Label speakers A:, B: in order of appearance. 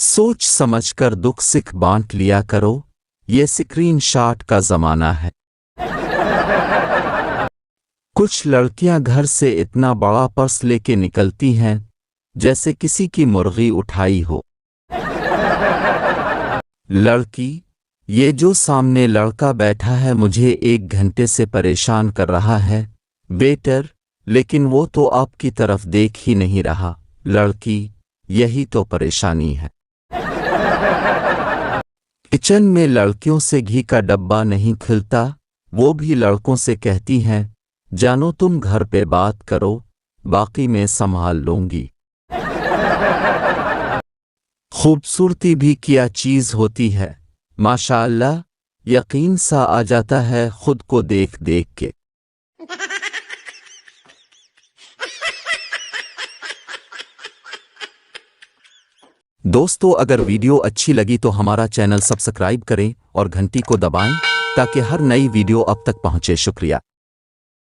A: सोच समझकर दुख सिख बांट लिया करो, ये स्क्रीनशॉट का जमाना है। कुछ लड़कियां घर से इतना बड़ा पर्स लेके निकलती हैं जैसे किसी की मुर्गी उठाई हो। लड़की, ये जो सामने लड़का बैठा है मुझे 1 घंटे से परेशान कर रहा है वेटर, लेकिन वो तो आपकी तरफ देख ही नहीं रहा। लड़की, यही तो परेशानी है। किचन में लड़कियों से घी का डब्बा नहीं खिलता, वो भी लड़कों से कहती हैं जानो तुम घर पे बात करो, बाकी मैं संभाल लूंगी। खूबसूरती भी क्या चीज होती है, माशाअल्लाह, यकीन सा आ जाता है खुद को देख देख के। दोस्तों, अगर वीडियो अच्छी लगी तो हमारा चैनल सब्सक्राइब करें और घंटी को दबाएं ताकि हर नई वीडियो अब तक पहुंचे। शुक्रिया।